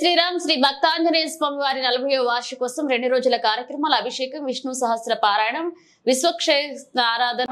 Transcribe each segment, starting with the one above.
శ్రీరామ్ శ్రీ భక్తాంజనేయ స్వామి వారి 40వ వార్షికోత్సవం 2 రోజుల కార్యక్రమాల అభిషేకం, విష్ణు సహస్ర పారాయణం, విశ్వక్షయ ఆరాధన.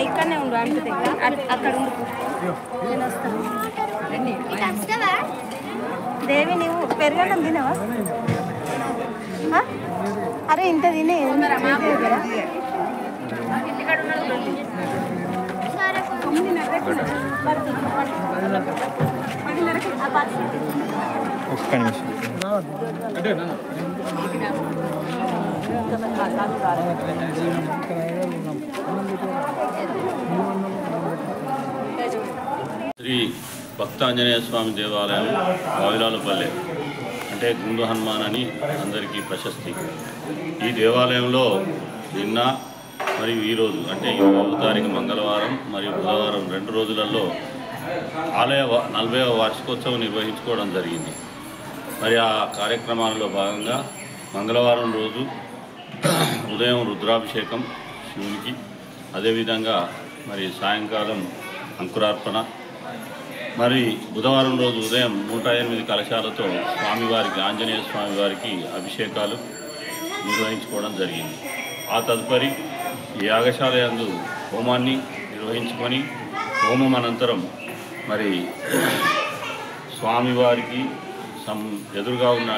ఇక్కడనే ఉండు అంత దగ్గర అక్కడ ఉండు నేను వస్తాను దేవి నువ్వు పెరగడం తినవా అరే ఇంత తినే ఒక్క నిమిషం శ్రీ భక్తాంజనేయ స్వామి దేవాలయం వావిలాలపల్లె అంటే గుండు హనుమాన్ అని అందరికీ ప్రశస్తి. ఈ దేవాలయంలో నిన్న మరియు ఈరోజు అంటే 20వ తారీఖు మంగళవారం మరియు బుధవారం 2 రోజులలో ఆలయ 40వ వార్షికోత్సవం నిర్వహించుకోవడం జరిగింది. మరి ఆ కార్యక్రమాలలో భాగంగా మంగళవారం రోజు ఉదయం రుద్రాభిషేకం శివునికి, అదేవిధంగా మరి సాయంకాలం అంకురార్పణ, మరి బుధవారం రోజు ఉదయం 108 కలశాలతో స్వామివారికి ఆంజనేయ స్వామివారికి అభిషేకాలు నిర్వహించుకోవడం జరిగింది. ఆ తదుపరి యాగశాల యందు హోమాన్ని నిర్వహించుకొని హోమం అనంతరం మరి స్వామివారికి ఎదురుగా ఉన్న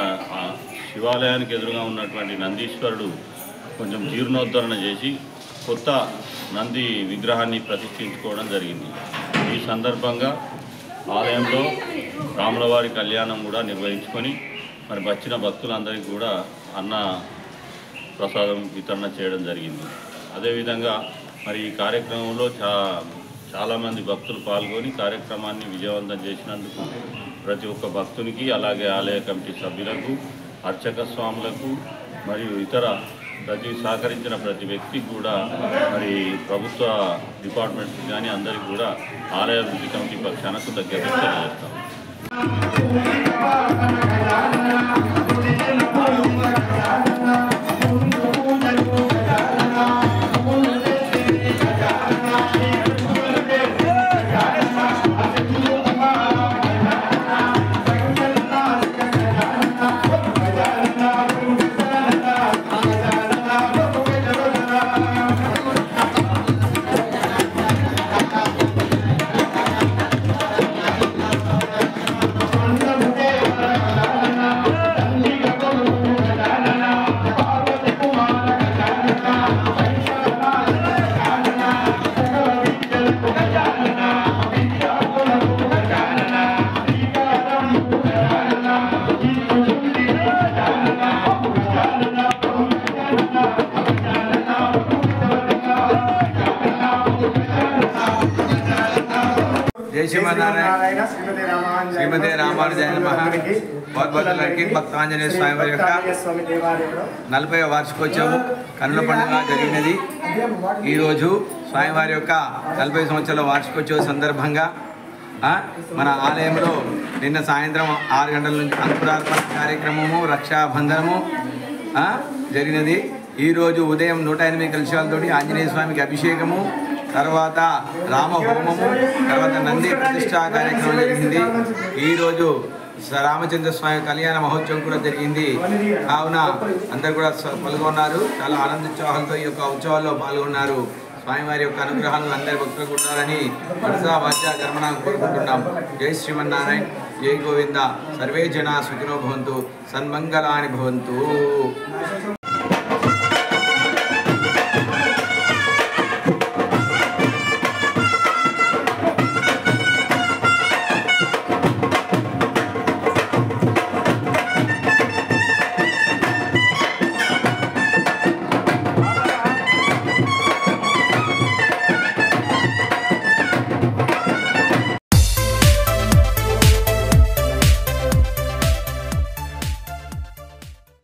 శివాలయానికి ఎదురుగా ఉన్నటువంటి నందీశ్వరుడు కొంచెం జీర్ణోద్ధరణ చేసి కొత్త నంది విగ్రహాన్ని ప్రతిష్ఠించుకోవడం జరిగింది. ఈ సందర్భంగా ఆలయంలో రాములవారి కళ్యాణం కూడా నిర్వహించుకొని మరి వచ్చిన భక్తులందరికీ కూడా అన్న ప్రసాదం వితరణ చేయడం జరిగింది. అదేవిధంగా మరి ఈ కార్యక్రమంలో చాలామంది భక్తులు పాల్గొని కార్యక్రమాన్ని విజయవంతం చేసినందుకు ప్రతి ఒక్క భక్తునికి, అలాగే ఆలయ కమిటీ సభ్యులకు, అర్చక స్వాములకు మరియు ఇతర సహకరించిన ప్రతి వ్యక్తికి కూడా మరి ప్రభుత్వ డిపార్ట్మెంట్స్ కానీ అందరికీ కూడా ఆలయ అభివృద్ధి కమిటీ పక్షాన కృతజ్ఞతలు తెలియజేస్తాం. जय श्रीमन्नारायण श्रीमते रामानुजाय नमः बहुत बहुत लड़की भक्तांजनेय स्वामी वाరి యొక్క 40వ వార్షికోత్సవం కన్నుల పండుగ జరిగినది. ఈరోజు స్వామివారి యొక్క 40 సంవత్సరాల వార్షికోత్సవ సందర్భంగా మన ఆలయంలో నిన్న సాయంత్రం 6 గంటల నుంచి అంకురార్పణ కార్యక్రమము, రక్షాబంధనము జరిగినది. ఈరోజు ఉదయం 108 కలశాలతోటి ఆంజనేయ స్వామికి అభిషేకము, తర్వాత రామహోమము, తర్వాత నంది ప్రతిష్టా కార్యక్రమం జరిగింది. ఈరోజు రామచంద్ర స్వామి కళ్యాణ మహోత్సవం కూడా జరిగింది. కావున అందరు కూడా పాల్గొన్నారు. చాలా ఆనందోత్సాహాలతో ఈ యొక్క ఉత్సవాల్లో పాల్గొన్నారు. స్వామివారి యొక్క అనుగ్రహాలు అందరి భక్తులకు ఉండాలని మనసా వాచా కర్మణ కోరుకుంటున్నాం. జై శ్రీమన్నారాయణ, జై గోవింద. సర్వే జనా సుఖినో భవంతు, సన్మంగళాని భవంతు.